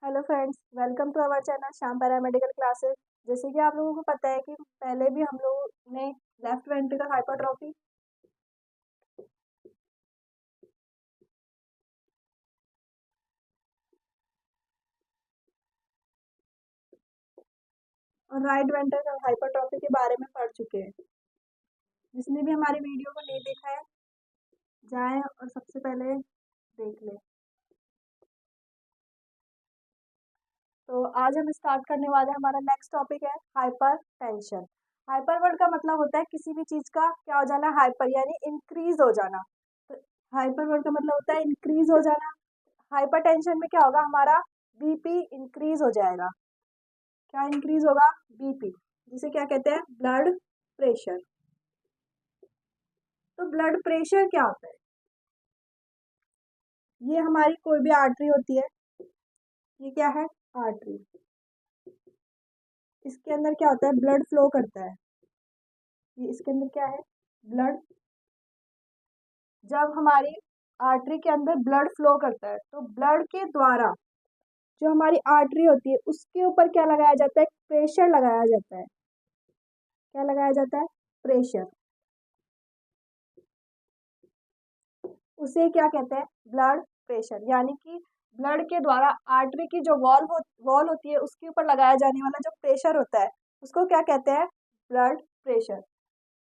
Hello friends, welcome to our channel Shyam paramedical classes. जैसे कि आप लोगों को पता है कि पहले भी हम लोगों ने लेफ्ट वेंट्रिकल हाइपरट्रॉफी और राइट वेंट्रिकल हाइपरट्रॉफी के बारे में पढ़ चुके हैं। जिसने भी हमारी वीडियो को नहीं देखा है, जाएं और सबसे पहले देख लें। तो आज हम स्टार्ट करने वाले हैं। हमारा नेक्स्ट टॉपिक है हाइपर टेंशन। हाइपर वर्ड का मतलब होता है किसी भी चीज़ का क्या हो जाना, हाइपर यानी इंक्रीज हो जाना। तो हाइपर वर्ड का मतलब होता है इंक्रीज हो जाना। हाइपर टेंशन में क्या होगा, हमारा बीपी इंक्रीज हो जाएगा। क्या इंक्रीज होगा? बीपी, जिसे क्या कहते हैं, ब्लड प्रेशर। तो ब्लड प्रेशर क्या होता है? ये हमारी कोई भी आर्टरी होती है। ये क्या है? आर्टरी। इसके अंदर क्या होता है? ब्लड फ्लो करता है। ये इसके अंदर क्या है? ब्लड। जब हमारी आर्टरी के अंदर ब्लड फ्लो करता है तो ब्लड के द्वारा जो हमारी आर्टरी होती है उसके ऊपर क्या लगाया जाता है? प्रेशर लगाया जाता है। क्या लगाया जाता है? प्रेशर। उसे क्या कहते हैं? Blood pressure. यानी कि ब्लड के द्वारा आर्टरी की जो वॉल होती है उसके ऊपर लगाया जाने वाला जो प्रेशर होता है उसको क्या कहते हैं? Blood pressure.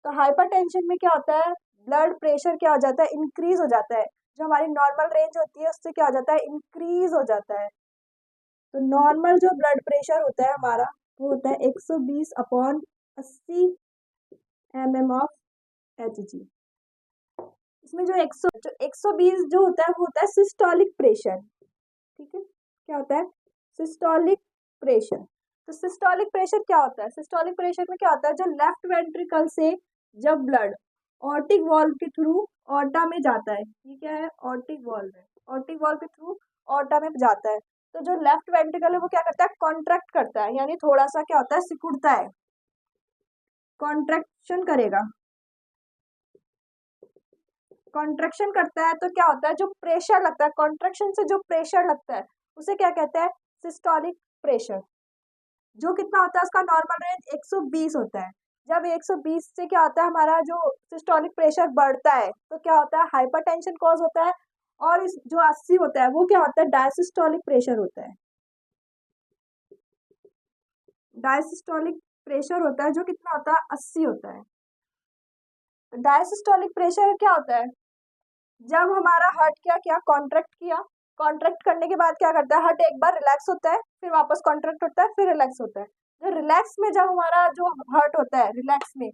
तो हाइपरटेंशन में क्या होता है? ब्लड प्रेशर क्या हो जाता है? इंक्रीज हो जाता है। जो हमारी नॉर्मल रेंज होती है उससे क्या हो जाता है? इंक्रीज हो जाता है। तो नॉर्मल जो ब्लड प्रेशर होता है हमारा, वो होता है 120/80 mm ऑफ Hg। इसमें जो 120 जो होता है वो होता है सिस्टोलिक प्रेशर। ठीक है, क्या होता है? Systolic pressure. तो सिस्टोलिक प्रेशर क्या होता है? सिस्टोलिक प्रेशर में क्या होता है? जो लेफ्ट वेंट्रिकल से जब ब्लड ऑर्टिक वॉल्व के थ्रू ऑर्टा में जाता है, ये क्या है? ऑर्टिक वॉल्व है। ऑर्टिक वॉल्व के थ्रू ऑर्टा में जाता है तो जो लेफ्ट वेंट्रिकल है वो क्या करता है? कॉन्ट्रैक्ट करता है, यानी थोड़ा सा क्या होता है? सिकुड़ता है, कॉन्ट्रैक्शन करेगा। कॉन्ट्रैक्शन करता है तो क्या होता है? जो प्रेशर लगता है, कॉन्ट्रैक्शन से जो प्रेशर लगता है उसे क्या कहते हैं? Systolic pressure. जो कितना होता है? उसका नॉर्मल रेंज 120 होता है। जब 120 से क्या होता है, हमारा जो सिस्टोलिक प्रेशर बढ़ता है तो क्या होता है? हाइपरटेंशन कॉज होता है। और इस जो 80 होता है वो क्या होता है? डायसिस्टोलिक प्रेशर होता है। डायसिस्टोलिक प्रेशर होता है जो कितना होता है? 80 होता है। डायसिस्टोलिक प्रेशर क्या होता है? जब हमारा हार्ट क्या किया? कॉन्ट्रैक्ट किया। कॉन्ट्रैक्ट करने के बाद क्या करता है? हार्ट एक बार रिलैक्स होता है, फिर वापस कॉन्ट्रैक्ट होता है, फिर रिलैक्स होता है। जो रिलैक्स में जब हमारा जो हार्ट होता है रिलैक्स में,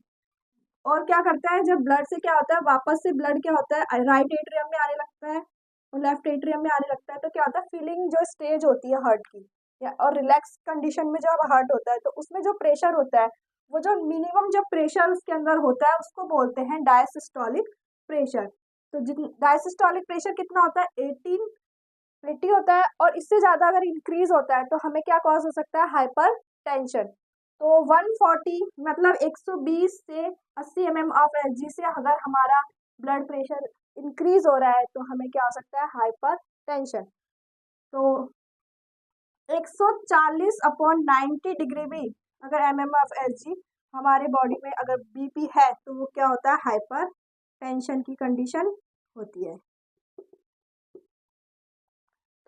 और क्या करता है? जब ब्लड से क्या होता है? वापस से ब्लड क्या होता है? राइट एट्रियम में आने लगता है और लेफ्ट एट्रियम में आने लगता है। तो क्या होता है? फीलिंग जो स्टेज होती है हार्ट की, या और रिलैक्स कंडीशन में जब हार्ट होता है तो उसमें जो प्रेशर होता है, वो जो मिनिमम जो प्रेशर उसके अंदर होता है उसको बोलते हैं डायसिस्टोलिक प्रेशर। तो डायसिस्टोलिक प्रेशर कितना होता है? 80 होता है। और इससे ज्यादा अगर इंक्रीज होता है तो हमें क्या कॉज हो सकता है? Hyper tension. तो 140 मतलब 120 से 80 mm ऑफ Hg से अगर हमारा ब्लड प्रेशर इंक्रीज हो रहा है तो हमें क्या हो सकता है? Hyper tension. तो 140/90 भी अगर mm ऑफ Hg हमारे बॉडी में अगर बीपी है तो वो क्या होता है? हाइपर टेंशन की कंडीशन होती है।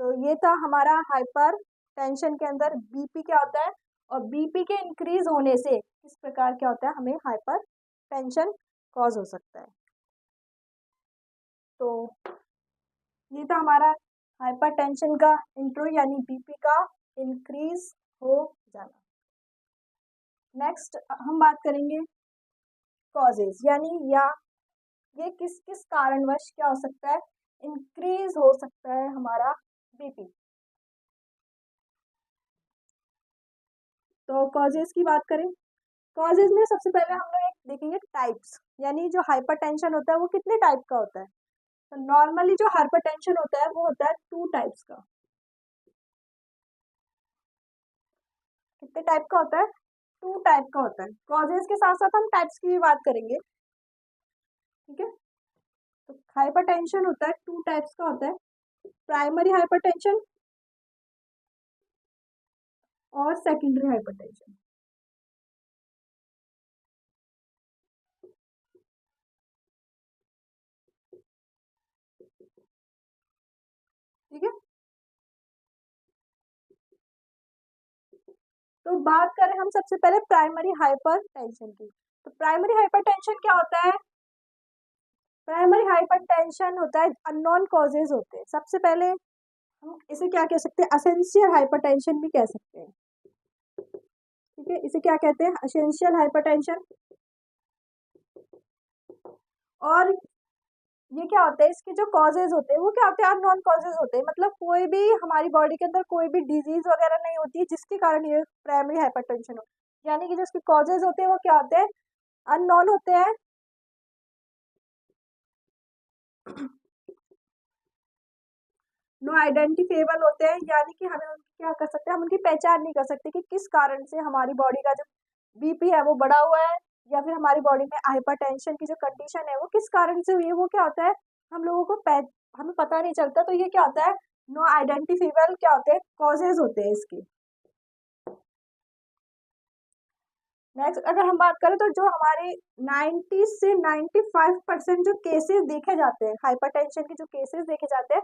तो ये था हमारा हाइपर टेंशन के अंदर बीपी क्या होता है, और बीपी के इंक्रीज होने से किस प्रकार क्या होता है? हमें हाइपर टेंशन कॉज हो सकता है। तो ये था हमारा हाइपर टेंशन का इंट्रो, यानी बीपी का इंक्रीज हो जाना। नेक्स्ट हम बात करेंगे कॉजेज, यानी या ये किस किस कारणवश क्या हो सकता है? इंक्रीज हो सकता है हमारा बीपी। तो कॉजेज की बात करें, कॉजेज में सबसे पहले हम लोग एक देखेंगे टाइप्स, यानी जो हाइपरटेंशन होता है वो कितने टाइप का होता है। तो नॉर्मली जो हाइपरटेंशन होता है वो होता है 2 टाइप्स का। कितने टाइप का होता है? 2 टाइप का होता है। कॉजेज के साथ साथ हम टाइप्स की भी बात करेंगे। ठीक है, तो हाइपरटेंशन होता है 2 टाइप्स का होता है। प्राइमरी हाइपरटेंशन और सेकेंडरी हाइपरटेंशन। ठीक है, तो बात करें हम सबसे पहले प्राइमरी हाइपरटेंशन की। तो प्राइमरी हाइपरटेंशन क्या होता है? प्राइमरी हाइपरटेंशन होता है, अननोन कॉजेज होते हैं। सबसे पहले हम इसे क्या कह सकते हैं? असेंशियल हाइपरटेंशन भी कह सकते हैं। ठीक है, इसे क्या कहते हैं? Essential hypertension. और ये क्या होता है? इसके जो कॉजेज होते हैं वो क्या होते हैं? अननोन कॉजेज होते हैं। मतलब कोई भी हमारी बॉडी के अंदर कोई भी डिजीज वगैरह नहीं होती है जिसके कारण ये प्राइमरी हाइपरटेंशन हो। यानी कि जो इसके कॉजेज होते हैं वो क्या होते हैं? अननोन होते हैं। नो आइडेंटिफेबल होते हैं, यानी कि हमें उनकी क्या कर सकते हैं? हम उनकी पहचान नहीं कर सकते कि किस कारण से हमारी बॉडी का जो बीपी है वो बढ़ा हुआ है, या फिर हमारी बॉडी में हाइपरटेंशन की जो कंडीशन है वो किस कारण से हुई है। वो क्या होता है? हम लोगों को हमें पता नहीं चलता। तो ये क्या होता है? नो आइडेंटिफेबल क्या होते हैं? कॉजेज होते हैं इसके। नेक्स्ट अगर हम बात करें तो जो हमारे 90 से 95% जो केसेस देखे जाते हैं, हाइपरटेंशन के जो केसेस देखे जाते हैं,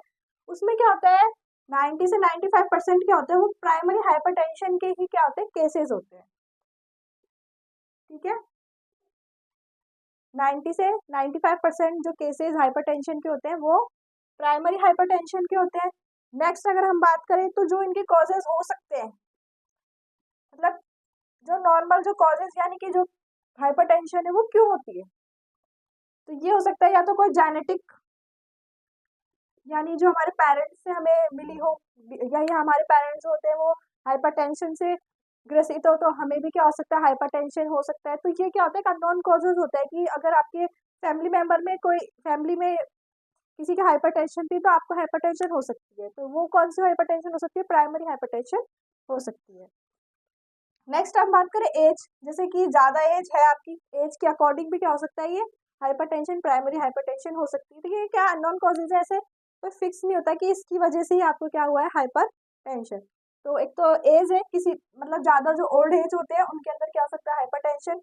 उसमें क्या होता है? 90 से 95% क्या होते हैं? वो प्राइमरी हाइपरटेंशन के ही क्या होते हैं? केसेस होते हैं। ठीक है, 90 से 95% जो केसेस हाइपरटेंशन के होते हैं वो प्राइमरी हाइपरटेंशन के होते हैं। नेक्स्ट अगर हम बात करें तो जो इनके कॉजेज हो सकते हैं, मतलब जो नॉर्मल जो कॉजेज, यानी कि जो हाइपरटेंशन है वो क्यों होती है? तो ये हो सकता है या तो कोई जेनेटिक, यानी जो हमारे पेरेंट्स से हमें मिली हो, या हमारे पेरेंट्स होते हैं वो हाइपरटेंशन से ग्रसित हो, तो हमें भी क्या हो सकता है? हाइपरटेंशन हो सकता है। तो ये क्या होता है? अननोन कॉजेज होता है कि अगर आपके फैमिली मेंबर में कोई, फैमिली में किसी की हाइपरटेंशन थी तो आपको हाइपरटेंशन हो सकती है। तो वो कौन सी हाइपरटेंशन हो सकती है? प्राइमरी हाइपरटेंशन हो सकती है। नेक्स्ट हम बात करें एज, जैसे कि ज्यादा एज है आपकी, एज के अकॉर्डिंग भी क्या हो सकता है? ये हाइपरटेंशन, प्राइमरी हाइपरटेंशन हो सकती है। तो ये क्या अननोन कॉजेज है, ऐसे कोई फिक्स नहीं होता कि इसकी वजह से ही आपको क्या हुआ है? हाइपरटेंशन। तो एक तो एज है, किसी मतलब ज्यादा जो ओल्ड एज होते हैं उनके अंदर क्या हो सकता है? हाइपरटेंशन।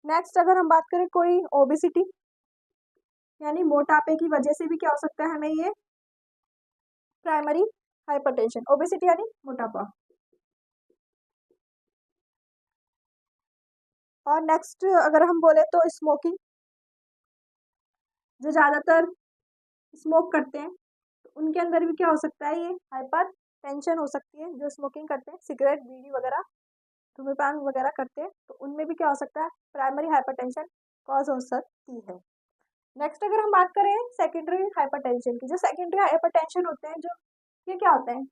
नेक्स्ट अगर हम बात करें कोई ओबेसिटी, यानी मोटापे की वजह से भी क्या हो सकता है हमें? ये प्राइमरी हाइपरटेंशन, ओबेसिटी यानी मोटापा। और नेक्स्ट अगर हम बोले तो स्मोकिंग, जो ज्यादातर स्मोक करते हैं तो उनके अंदर भी क्या हो सकता है? ये हाइपर टेंशन हो सकती है। जो स्मोकिंग करते हैं, सिगरेट बीड़ी वगैरह धूम्रपान वगैरह करते हैं, तो उनमें भी क्या हो सकता है? प्राइमरी हाइपरटेंशन कॉज हो सकती है। नेक्स्ट अगर हम बात करें सेकेंडरी हाइपरटेंशन की, जो सेकेंडरी हाइपरटेंशन होते हैं, जो ये क्या होते हैं?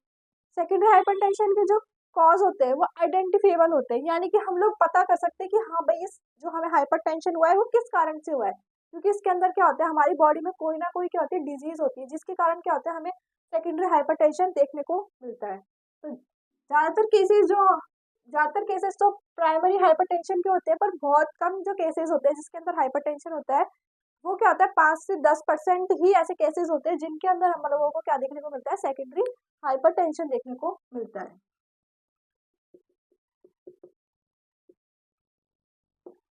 सेकेंडरी हाइपरटेंशन के जो कॉज होते हैं वो आइडेंटिफेबल होते हैं, यानी कि हम लोग पता कर सकते हैं कि हाँ भाई, इस जो हमें हाइपरटेंशन हुआ है वो किस कारण से हुआ है। क्योंकि इसके अंदर क्या होता है? हमारी बॉडी में कोई ना कोई क्या होती है? डिजीज होती है जिसके कारण क्या होता है? हमें सेकेंडरी हाइपरटेंशन देखने को मिलता है। तो ज्यादातर केसेस तो प्राइमरी हाइपरटेंशन के होते हैं, पर बहुत कम जो केसेस होते हैं जिसके अंदर हाइपरटेंशन होता है, वो क्या होता है? 5 से 10% ही ऐसे केसेस होते हैं जिनके अंदर हम लोगों को क्या देखने को मिलता है? सेकेंडरी हाइपरटेंशन देखने को मिलता है।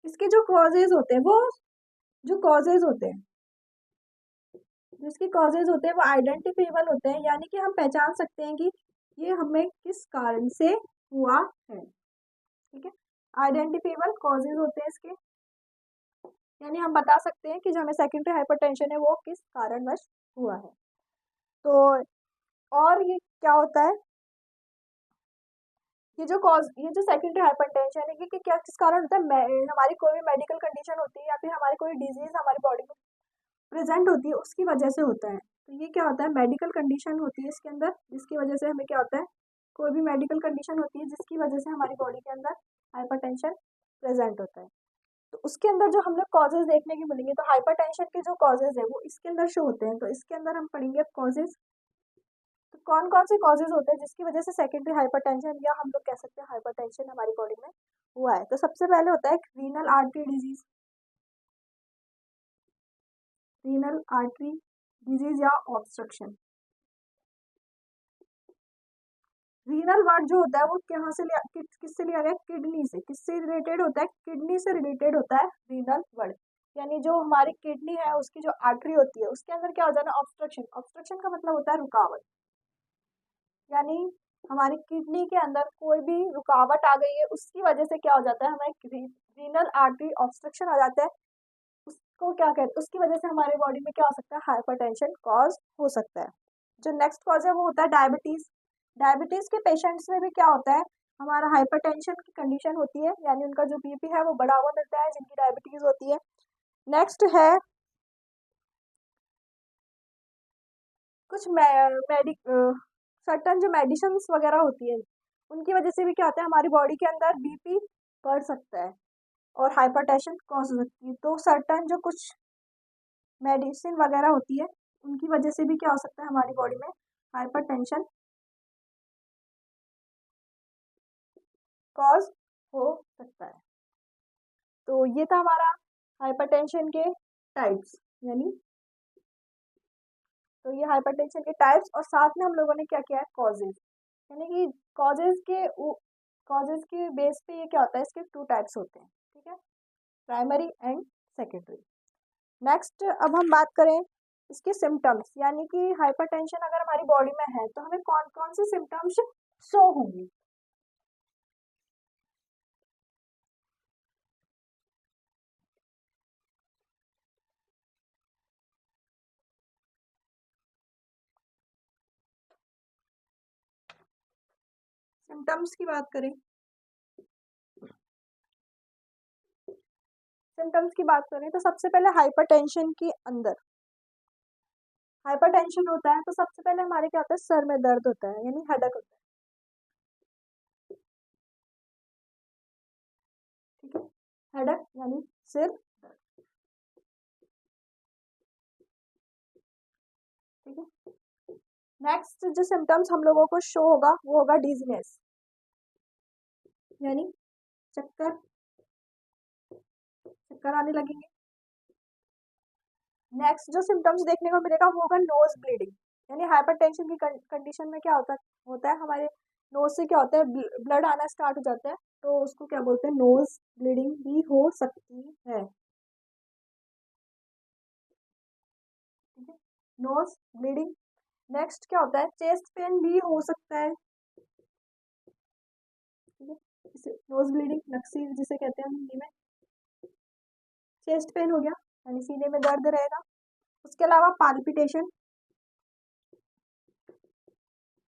इसके जो कॉजेज होते हैं वो जो कॉजेज होते हैं जिसके कॉजेज होते हैं वो आइडेंटिफेबल होते हैं, यानी कि हम पहचान सकते हैं कि ये हमें किस कारण से हुआ है। ठीक है, आइडेंटिफेबल कॉजेज होते हैं इसके, यानी हम बता सकते हैं कि जो हमें सेकेंडरी हाइपरटेंशन है वो किस कारणवश हुआ है। तो और ये क्या होता है? ये जो सेकेंडरी हाइपरटेंशन है ये क्या किस कारण होता है? हमारी कोई भी मेडिकल कंडीशन होती है या फिर हमारी कोई डिजीज हमारी बॉडी में प्रेजेंट होती है उसकी वजह से होता है। तो ये क्या होता है? मेडिकल कंडीशन होती है इसके अंदर जिसकी वजह से हमें क्या होता है? कोई भी मेडिकल कंडीशन होती है जिसकी वजह से हमारी बॉडी के अंदर हाइपरटेंशन प्रेजेंट होता है। तो उसके अंदर जो हम लोग कॉजेज देखने की मिलेंगे, तो हाइपरटेंशन के जो कॉजेज है वो इसके अंदर शो होते हैं। तो इसके अंदर हम पढ़ेंगे कॉजेज। तो कौन कौन से कॉजेज होते हैं जिसकी वजह से सेकेंडरी हाइपरटेंशन, या हम लोग कह सकते हैं हाइपरटेंशन हमारी बॉडी में हुआ है? तो सबसे पहले होता है renal artery disease, renal artery disease या ऑब्स्ट्रक्शन। रीनल वर्ड जो होता है वो कहाँ से लिया, किससे लिया गया, किडनी से। किससे रिलेटेड होता है, किडनी से रिलेटेड होता है रीनल वर्ड। यानी जो हमारी किडनी है उसकी जो आर्टरी होती है उसके अंदर क्या हो जाना, ऑब्स्ट्रक्शन। ऑब्स्ट्रक्शन का मतलब होता है रुकावट। यानी हमारी किडनी के अंदर कोई भी रुकावट आ गई है उसकी वजह से क्या हो जाता है, हमें रीनल आर्टरी ऑब्स्ट्रक्शन आ जाता है। उसको क्या कहते हैं, उसकी वजह से हमारे बॉडी में क्या हो सकता है, हाइपरटेंशन कॉज हो सकता है। जो नेक्स्ट कॉज है वो होता है डायबिटीज। डायबिटीज के पेशेंट्स में भी क्या होता है, हमारा हाइपरटेंशन की कंडीशन होती है, यानी उनका जो बीपी है वो बढ़ा हुआ मिलता है जिनकी डायबिटीज होती है। नेक्स्ट है कुछ सर्टन जो मेडिसिन वगैरह होती है उनकी वजह से भी क्या होता है, हमारी बॉडी के अंदर बीपी बढ़ सकता है और हाइपरटेंशन कॉज हो सकती है। तो सर्टन जो कुछ मेडिसिन वगैरह होती है उनकी वजह से भी क्या हो सकता है, हमारी बॉडी में हाइपरटेंशन कॉज हो सकता है। तो ये था हमारा हाइपरटेंशन के टाइप्स, यानी तो ये हाइपरटेंशन के टाइप्स, और साथ में हम लोगों ने क्या किया है, कॉजेज। यानी कि कॉजेज के बेस पे ये क्या होता है, इसके 2 टाइप्स होते हैं, ठीक है, प्राइमरी एंड सेकेंडरी। नेक्स्ट अब हम बात करें इसके सिम्टम्स, यानी कि हाइपरटेंशन अगर हमारी बॉडी में है तो हमें कौन कौन से सिम्टम्स शो होंगे। सिम्टम्स की बात करें, सिम्टम्स की बात करें तो सबसे पहले हाइपरटेंशन के अंदर हाइपरटेंशन होता है तो सबसे पहले हमारे क्या होता है, सर में दर्द होता है, यानी हेडेक होता है, ठीक है, हेडेक यानी सिर दर्द, ठीक है। नेक्स्ट जो सिम्टम्स हम लोगों को शो होगा वो होगा डिजीनेस, यानी चक्कर चक्कर आने लगेंगे। नेक्स्ट जो सिम्टम्स देखने को मिलेगा वो होगा नोज ब्लीडिंग, यानी हाइपरटेंशन की कंडीशन में क्या होता है हमारे नोज से क्या होता है, ब्लड आना स्टार्ट हो जाता है, तो उसको क्या बोलते हैं, नोज ब्लीडिंग भी हो सकती है, ठीक है, नोज ब्लीडिंग। नेक्स्ट क्या होता है, चेस्ट पेन भी हो सकता है, ठीक है, इसे नोज ब्लीडिंग नक्सी जिसे कहते हैं हम हिंदी में, चेस्ट पेन हो गया यानी सीने में दर्द रहेगा। उसके अलावा पाल्पिटेशन,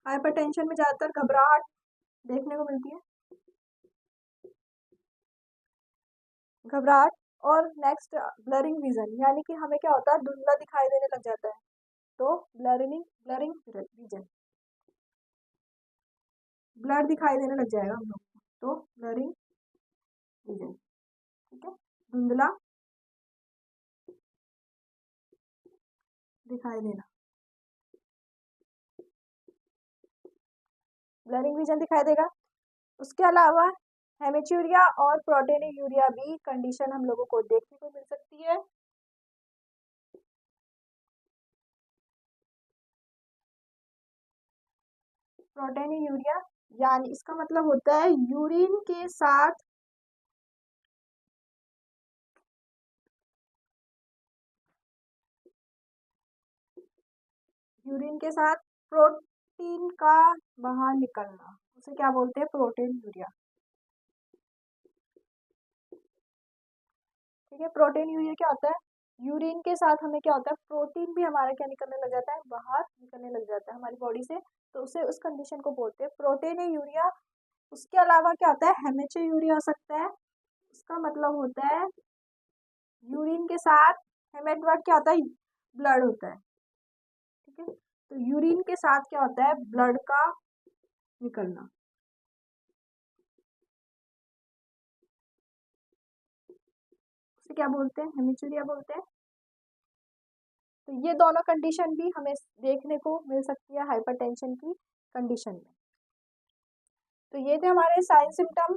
हाइपरटेंशन में ज़्यादातर घबराहट देखने को मिलती है, घबराहट। और नेक्स्ट ब्लरिंग विजन, यानी कि हमें क्या होता है, धुंधला दिखाई देने लग जाता है, तो ब्लरिंग ब्लरिंग विजन, ब्लर दिखाई देने लग जाएगा हम लोग को, तो ब्लरिंग विजन, ठीक है, धुंधला दिखाई देना, ब्लरिंग विजन दिखाई देगा। उसके अलावा हेमेच्यूरिया और प्रोटीनयूरिया भी कंडीशन हम लोगों को देखने को मिल सकती है। प्रोटीनयूरिया यानी इसका मतलब होता है यूरिन के साथ प्रोटीन का बाहर निकलना, उसे क्या बोलते हैं, प्रोटीन यूरिया, ठीक है। प्रोटीन यूरिया क्या होता है, यूरिन के साथ हमें क्या होता है, प्रोटीन भी हमारा क्या निकलने लग जाता है, बाहर निकलने लग जाता है हमारी बॉडी से, तो उसे उस कंडीशन को बोलते हैं प्रोटीन यूरिया। उसके अलावा क्या होता है, हेमेचे यूरिया हो सकता है, उसका मतलब होता है यूरिन के साथ हेमेट वर्ड क्या होता है, ब्लड होता है, ठीक है, तो यूरिन के साथ क्या होता है, ब्लड का निकलना, उसे क्या बोलते हैं, हेमिचूरिया बोलते हैं। तो ये दोनों कंडीशन भी हमें देखने को मिल सकती है हाइपरटेंशन की कंडीशन में। तो ये थे हमारे sign symptom,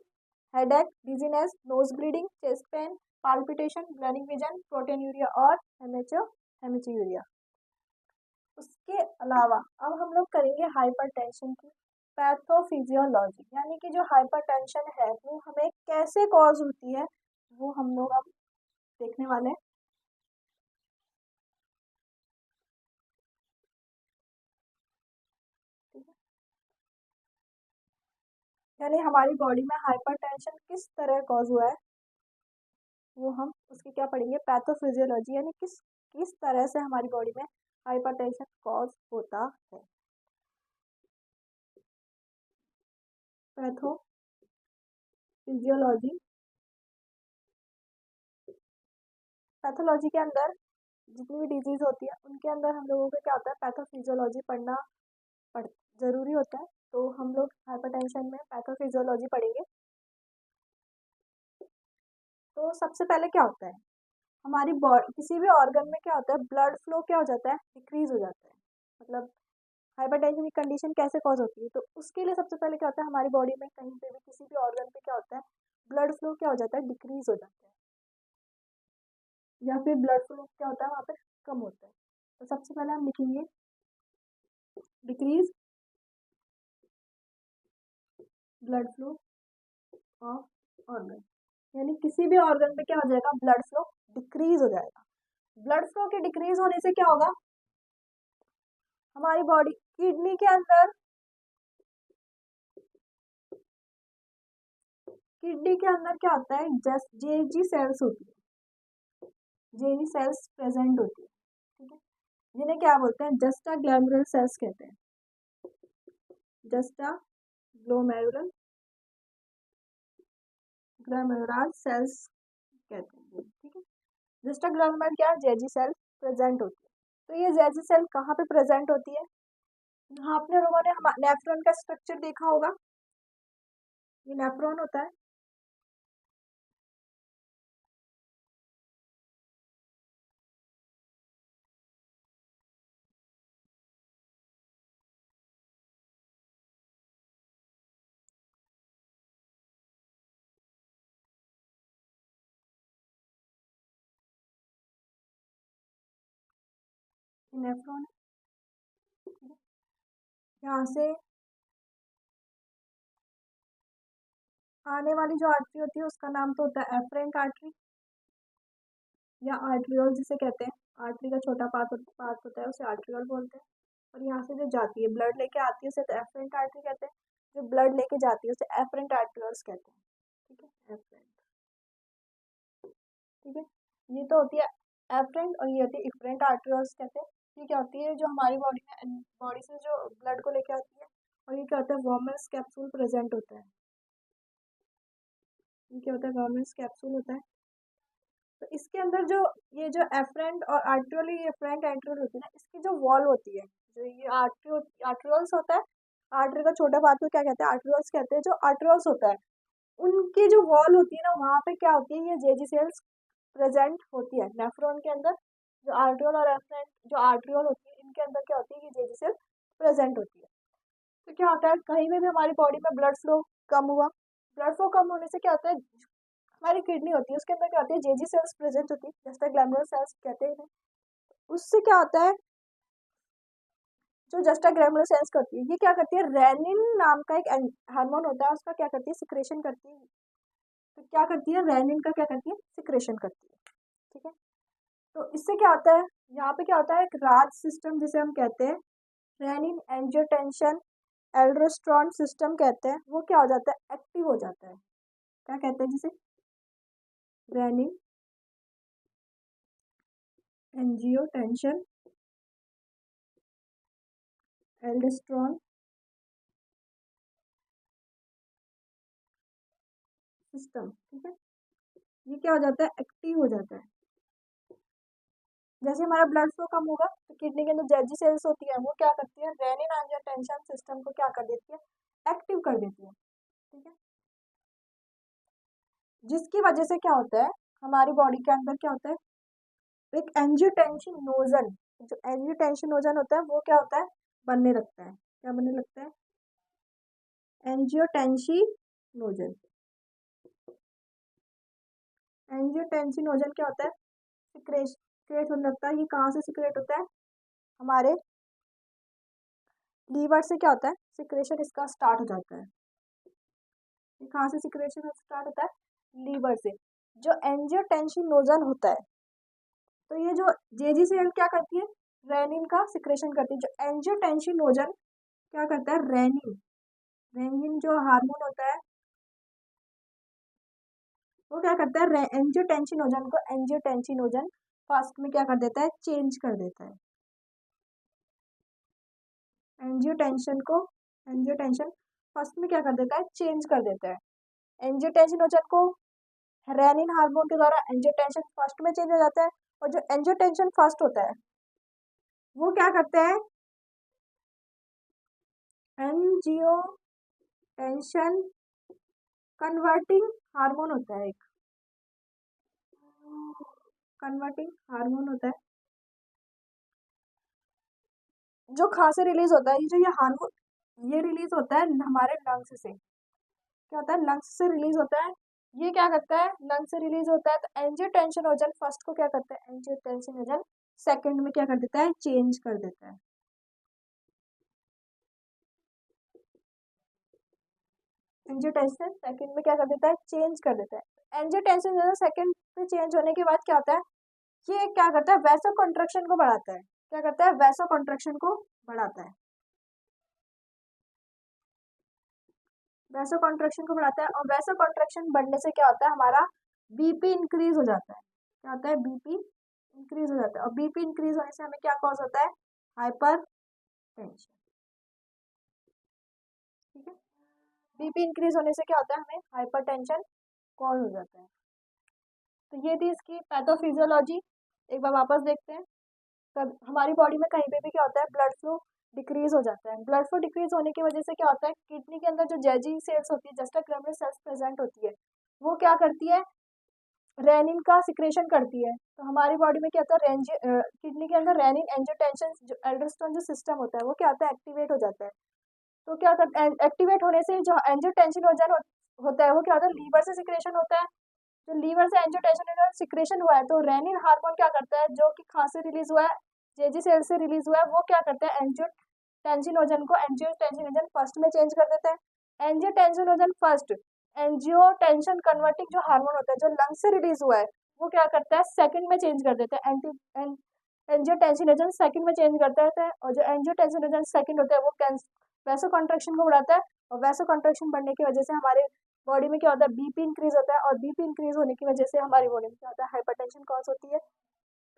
headache, dizziness, nose bleeding, chest pain, palpitation, blurring vision, proteinuria और हेमिचूरिया। उसके अलावा अब हम लोग करेंगे हाइपरटेंशन की पैथोफिजियोलॉजी, यानी कि जो हाइपरटेंशन है वो हमें कैसे कॉज होती है वो हम लोग अब देखने वाले हैं। ठीक है, यानी हमारी बॉडी में हाइपरटेंशन किस तरह कॉज हुआ है वो हम उसकी क्या पढ़ेंगे, पैथोफिजियोलॉजी, यानी किस किस तरह से हमारी बॉडी में हाइपरटेंशन कॉज होता है। पैथोफिजियोलॉजी, पैथोलॉजी के अंदर जितनी भी डिजीज होती है उनके अंदर हम लोगों का क्या होता है, पैथोफिजियोलॉजी पढ़ना पढ़ जरूरी होता है। तो हम लोग हाइपरटेंशन में पैथोफिजियोलॉजी पढ़ेंगे। तो सबसे पहले क्या होता है, हमारी बॉडी किसी भी ऑर्गन में क्या होता है, ब्लड फ्लो क्या हो जाता है, डिक्रीज हो जाता है। मतलब हाइपरटेंशन की कंडीशन कैसे कॉज होती है, तो उसके लिए सबसे पहले क्या होता है, हमारी बॉडी में कहीं पे भी किसी भी ऑर्गन पे क्या होता है, ब्लड फ्लो क्या हो जाता है, डिक्रीज हो जाता है, या फिर ब्लड फ्लो क्या होता है वहाँ पे कम होता है। तो सबसे पहले हम लिखेंगे decrease blood flow of organ, यानी किसी भी ऑर्गन पे क्या हो जाएगा, ब्लड फ्लो डिक्रीज हो जाएगा। ब्लड फ्लो के डिक्रीज होने से क्या होगा, हमारी बॉडी किडनी के अंदर, किडनी के अंदर क्या होता है, जस्ट जेजी सेल्स होती है, जेजी सेल्स प्रेजेंट होती है। ठीक है, जिन्हें क्या बोलते हैं, जस्टा ग्लैमरुलर सेल्स कहते हैं, जस्टा ग्लोमेरुलर ग्लैमरुलर सेल्स कहते हैं। ठीक है, जस्टा ग्लैमरुलर क्या, जेजी सेल प्रेजेंट होती है। तो ये जेजी सेल कहाँ पे प्रेजेंट होती है, यहाँ आपने लोगों ने नेफ्रॉन का स्ट्रक्चर देखा होगा, ये नेफ्रॉन होता है। नेफ्रॉन, यहाँ से आने वाली जो आर्टरी होती है उसका नाम तो होता है एफरेंट आर्टरी या आर्ट्रियोल जिसे कहते हैं। आर्टरी का छोटा पार्ट होता है उसे आर्ट्रियोल बोलते हैं। और यहाँ से जो जाती है ब्लड लेके आती है उसे तो एफरेंट आर्टरी कहते हैं, जो ब्लड लेके जाती है उसे एफरेंट आर्ट्रियोल्स कहते हैं। ठीक है, एफरेंट। ठीक है, ये तो होती है एफरेंट और ये होती है इफरेंट आर्ट्रियोल्स कहते हैं। ये क्या होती है, जो हमारी बॉडी से जो ब्लड को लेके आती है, और ये क्या होता है, वॉर्मस कैप्सूल प्रेजेंट होता है। ये क्या होता है, वॉर्मस कैप्सूल होता है। तो इसके अंदर जो ये जो एफरेंट और आर्ट्रियोल, ये एफरेंट एंट्रियोल होती है ना, इसकी जो वॉल होती है, जो ये आर्ट्रियोल्स होता है, आर्टरी का छोटा पार्ट को क्या कहते हैं, आर्ट्रियोल्स कहते हैं। जो आर्ट्रियोल्स होता है उनकी जो वॉल होती है ना, वहाँ पे क्या होती है, ये जेजी सेल्स प्रेजेंट होती है नेफ्रॉन के अंदर। जो आर्ट्रियोल और एफरेंट जो आर्ट्रियोल होती है इनके अंदर क्या होती है, ये जेजी सेल प्रेजेंट होती है। तो क्या होता है, कहीं में भी हमारी बॉडी में ब्लड फ्लो कम हुआ, ब्लड फ्लो कम होने से क्या होता है, हमारी किडनी होती है उसके अंदर क्या होती है, जेजी सेल्स प्रेजेंट होती है, जैसे ग्लैमरुलर सेल्स कहते हैं। उससे क्या होता है, जो जस्टा ग्लैमरुलर सेल्स करती है, ये क्या करती है, रेनिन नाम का एक हार्मोन होता है, उसका क्या करती है, सिक्रेशन करती है। तो क्या करती है, रेनिन का क्या करती है, सिक्रेशन करती है। ठीक है, तो इससे क्या होता है, यहाँ पे क्या होता है, एक राज सिस्टम जिसे हम कहते हैं, रेनिन एंजियोटेंशन एल्डोस्टेरोन सिस्टम कहते हैं, वो क्या हो जाता है, एक्टिव हो जाता है। क्या कहते हैं जिसे, रेनिन एंजियोटेंशन एल्डोस्टेरोन सिस्टम। ठीक है, ये क्या हो जाता है, एक्टिव हो जाता है। जैसे हमारा ब्लड फ्लो कम होगा तो किडनी के अंदर जेजी सेल्स होती है, वो क्या करती है, रेनिन एंजियोटेंशन सिस्टम को क्या कर देती है, एक्टिव कर देती है। ठीक है, जिसकी वजह से क्या होता है, हमारी बॉडी के अंदर क्या होता है, एक एंजियोटेंसिन नोजन, जो एंजियोटेंसिन नोजन होता है वो क्या होता है, बनने लगता है। क्या बनने लगता है, एंजियोटेंसिन नोजन। एंजियोटेंसिन नोजन क्या होता है, सिक्रेट होने लगता है। ये कहाँ से सिक्रेट होता है, हमारे लीवर से क्या होता है, सिक्रेशन इसका स्टार्ट हो जाता है। ये कहाँ से सिक्रेशन स्टार्ट होता है, लीवर से। जो एंजियोटेंसिनोजन होता है, तो ये जो जेजीसीएल क्या करती है, रेनिन का सिक्रेशन करती है। जो एंजियोटेंसिनोजन क्या करता है, रेनिन, रेनिन जो हार्मोन होता है वो क्या करता है, एंजियोटेंसिनोजन फर्स्ट में क्या कर देता है, चेंज कर देता है। एंजियोटेंशन फर्स्ट में क्या कर देता है, चेंज कर देता है। एंजियोटेंसिनोजन को रेनिन हार्मोन के द्वारा एंजियोटेंशन फर्स्ट में चेंज हो जाता है। और जो एंजियोटेंशन फर्स्ट होता है वो क्या करता है, एंजियोटेंशन कन्वर्टिंग हार्मोन होता है, एक कन्वर्टिंग हार्मोन होता है जो कहाँ से रिलीज होता है, ये जो ये हार्मोन ये रिलीज होता है हमारे लंग्स से। क्या होता है, लंग्स से रिलीज होता है। ये क्या करता है, लंग्स से रिलीज होता है, तो एंजियोटेंसिनोजन फर्स्ट को क्या करता है, एंजियोटेंसिनोजन सेकंड में क्या कर देता है, चेंज कर देता है। एंजियोटेंसिन सेकंड में क्या कर देता है, चेंज कर देता है। एंजियोटेंसिन सेकंड में चेंज होने के बाद क्या होता है, ये क्या करता है, वैसो कॉन्ट्रैक्शन को बढ़ाता है। क्या करता है, वैसो कॉन्ट्रैक्शन को बढ़ाता है, वैसो कॉन्ट्रैक्शन को बढ़ाता है। और वैसो कॉन्ट्रैक्शन बढ़ने से क्या होता है, हमारा बीपी इंक्रीज हो जाता है। क्या होता है, बीपी इंक्रीज हो जाता है। और बीपी इंक्रीज होने से हमें क्या कॉज होता है, हाइपर टेंशन। ठीक है, बीपी इंक्रीज होने से क्या होता है, हमें हाइपर टेंशन कॉज हो जाता है। तो ये थी इसकी पैथोफिजियोलॉजी। एक बार वापस देखते हैं। तब हमारी बॉडी में कहीं पे भी क्या होता है, ब्लड फ्लो डिक्रीज हो जाता है। ब्लड फ्लो डिक्रीज होने की वजह से क्या होता है, किडनी के अंदर जो जेजी सेल्स होती है, जस्टा ग्रैनुलर सेल्स प्रेजेंट होती है, वो क्या करती है, रेनिन का सिक्रेशन करती है। तो हमारी बॉडी में क्या होता है, किडनी के अंदर रेनिन एंजियोटेंशन जो एल्डोस्टेरोन जो सिस्टम होता है वो क्या होता है, एक्टिवेट हो जाता है। तो क्या होता है, एक्टिवेट होने से जो एंजियोटेंसिन होता है वो क्या होता है, लीवर से सिक्रेशन होता है। जो लीवर से एंजियोटेंसिन सिक्रेशन हुआ है, तो रेनिन हार्मोन क्या करता है, जो कि खांसी रिलीज हुआ है, जेजी सेल से रिलीज हुआ है, वो क्या करता है, एंजियोटेंसिनोजन को एंजियोटेंसिनोजन फर्स्ट में चेंज कर देता है। एंजियोटेंसिनोजन फर्स्ट एंजियोटेंशन कन्वर्टिंग जो हार्मोन होता है जो लंग से रिलीज हुआ है, वो क्या करता है, सेकंड में चेंज कर देता है, एंजियोटेंसिनोजन सेकंड में चेंज करता है। और जो एंजियोटेंसिनोजन सेकंड होता है वो वैसो कॉन्ट्रैक्शन को बढ़ाता है। और वैसो कॉन्ट्रैक्शन बढ़ने की वजह से हमारे बॉडी में क्या होता है, बीपी इंक्रीज होता है। और बीपी इंक्रीज होने की वजह से हमारी बॉडी में क्या होता है, हाइपरटेंशन कॉज होती है।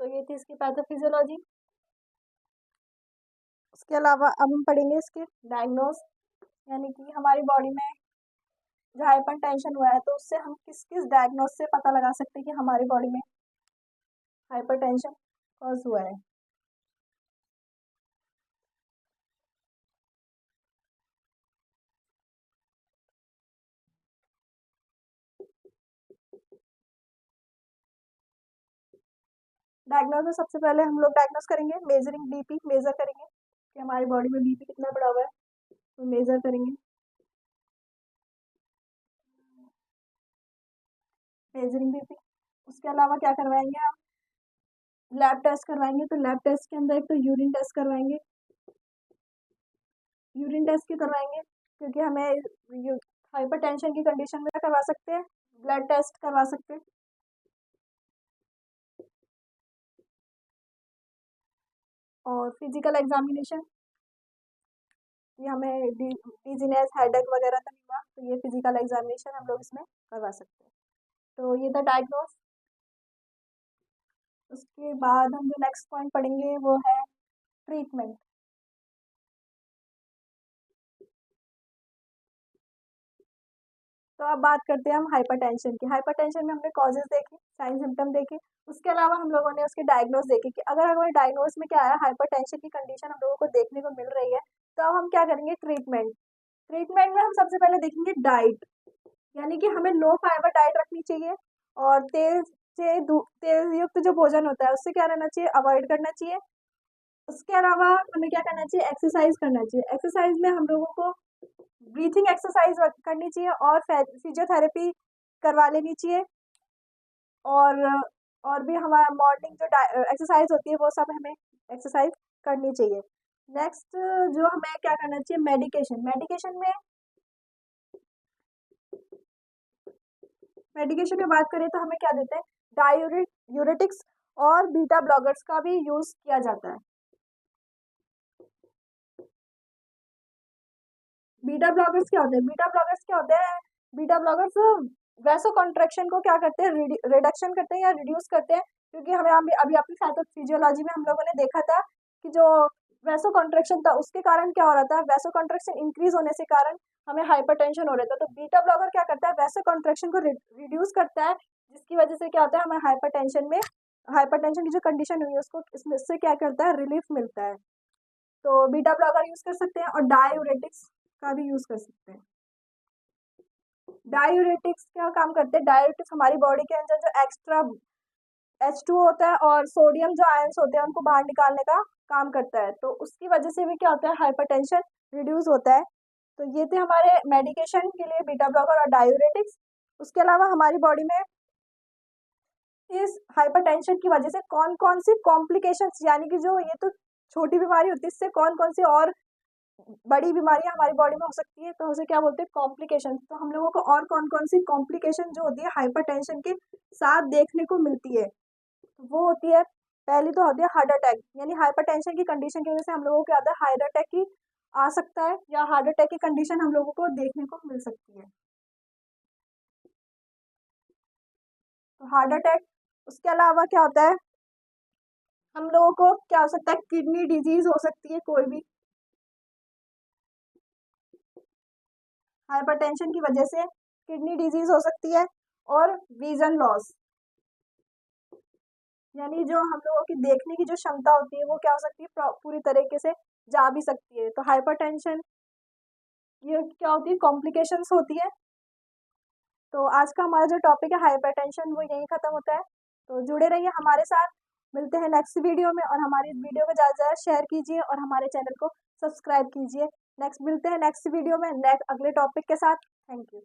तो ये थी इसकी पैथोफिजियोलॉजी। उसके अलावा अब हम पढ़ेंगे इसके डायग्नोस, यानी कि हमारी बॉडी में जो हाइपर टेंशन हुआ है तो उससे हम किस किस डायग्नोस से पता लगा सकते हैं कि हमारी बॉडी में हाइपर टेंशन कॉज हुआ है। डायग्नोस में सबसे पहले हम लोग डायग्नोस करेंगे, मेजरिंग बीपी, मेजर करेंगे कि हमारी बॉडी में बीपी कितना बढ़ा हुआ है, तो मेजर करेंगे। मेजरिंग बीपी, उसके अलावा क्या करवाएंगे, हम लैब टेस्ट करवाएंगे। तो लैब टेस्ट के अंदर एक तो यूरिन टेस्ट करवाएंगे, यूरिन टेस्ट क्यों करवाएंगे, क्योंकि हमें हाइपरटेंशन की कंडीशन में करवा सकते हैं, ब्लड टेस्ट करवा सकते हैं। और फिजिकल एग्जामिनेशन, कि हमें डिजीनेस, हेडेक वगैरह तो नहीं हुआ, तो ये फिजिकल एग्जामिनेशन हम लोग इसमें करवा सकते हैं। तो ये था डायग्नोस। उसके बाद हम जो नेक्स्ट पॉइंट पढ़ेंगे वो है ट्रीटमेंट। तो अब बात करते हैं हम हाइपरटेंशन की। हाइपरटेंशन में हमने कॉजेज देखे, साइन सिम्टम देखे, उसके अलावा हम लोगों ने उसके डायग्नोस देखे कि अगर हमारे डायग्नोस में क्या है, हाइपरटेंशन की कंडीशन हम लोगों को देखने को मिल रही है, तो अब हम क्या करेंगे, ट्रीटमेंट। ट्रीटमेंट में हम सबसे पहले देखेंगे डाइट, यानी कि हमें लो फाइबर डाइट रखनी चाहिए। और तेल युक्त जो भोजन होता है उससे क्या रहना चाहिए, अवॉइड करना चाहिए। उसके अलावा हमें क्या करना चाहिए, एक्सरसाइज करना चाहिए। एक्सरसाइज में हम लोगों को ब्रीथिंग एक्सरसाइज करनी चाहिए और फिजियोथेरेपी करवा लेनी चाहिए। और और भी हमारा मॉर्निंग जो एक्सरसाइज होती है वो सब हमें एक्सरसाइज करनी चाहिए। नेक्स्ट जो हमें क्या करना चाहिए, मेडिकेशन। मेडिकेशन में बात करें तो हमें क्या देते हैं, डायूरेटिक्स और बीटा ब्लॉकर्स का भी यूज किया जाता है। बीटा ब्लॉकर्स क्या होते हैं, बीटा ब्लॉकर्स वैसो कॉन्ट्रैक्शन को क्या करते हैं, रिडक्शन करते हैं या रिड्यूस करते हैं। क्योंकि हमें अभी अपनी पैथोफिजियोलॉजी में हम लोगों ने देखा था कि जो वैसो कॉन्ट्रैक्शन था उसके कारण क्या हो रहा था, वैसो कॉन्ट्रैक्शन इंक्रीज होने से कारण हमें हाइपरटेंशन हो रहा था। तो बीटा ब्लॉकर क्या करता है, वैसो कॉन्ट्रैक्शन को रिड्यूस करता है, जिसकी वजह से क्या होता है, हमें हाइपरटेंशन की जो कंडीशन हुई है उसको इसमें से क्या करता है, रिलीफ मिलता है। तो बीटा ब्लॉकर यूज कर सकते हैं और डायूरेटिक्स का भी यूज कर सकते हैं। डायूरेटिक्स क्या काम करते हैं, डायूरेटिक्स हमारी बॉडी के अंदर जो एक्स्ट्रा H2 होता है और सोडियम जो आयंस होते हैं उनको बाहर निकालने का काम करता है। तो उसकी वजह से भी क्या होता है, हाइपरटेंशन रिड्यूस होता है। तो ये थे हमारे मेडिकेशन के लिए बीटा ब्लॉकर और डायूरेटिक्स। उसके अलावा हमारी बॉडी में इस हाइपरटेंशन की वजह से कौन कौन सी कॉम्प्लिकेशंस, यानी कि जो ये तो छोटी बीमारी होती है, इससे कौन कौन सी और बड़ी बीमारियां हमारी बॉडी में हो सकती है, तो उसे क्या बोलते हैं, कॉम्प्लिकेशन। तो हम लोगों को और कौन कौन सी कॉम्प्लिकेशन जो होती है हाइपरटेंशन के साथ देखने को मिलती है, वो होती है, पहली तो होती है हार्ट अटैक। यानी हाइपरटेंशन की कंडीशन की वजह से हम लोगों को क्या होता है, हार्ट अटैक की आ सकता है या हार्ट अटैक की कंडीशन हम लोगों को देखने को मिल सकती है। तो हार्ट अटैक, उसके अलावा क्या होता है, हम लोगों को क्या हो सकता है, किडनी डिजीज हो सकती है कोई भी हाइपरटेंशन की वजह से, किडनी डिजीज हो सकती है। और विजन लॉस, यानी जो हम लोगों की देखने की जो क्षमता होती है वो क्या हो सकती है, पूरी तरीके से जा भी सकती है। तो हाइपरटेंशन ये क्या होती है, कॉम्प्लिकेशंस होती है। तो आज का हमारा जो टॉपिक है हाइपरटेंशन वो यहीं खत्म होता है। तो जुड़े रहिए हमारे साथ, मिलते हैं नेक्स्ट वीडियो में, और हमारी इस वीडियो को ज़्यादा से ज़्यादा शेयर कीजिए और हमारे चैनल को सब्सक्राइब कीजिए। नेक्स्ट मिलते हैं नेक्स्ट वीडियो में नेक्स्ट अगले टॉपिक के साथ। Thank you.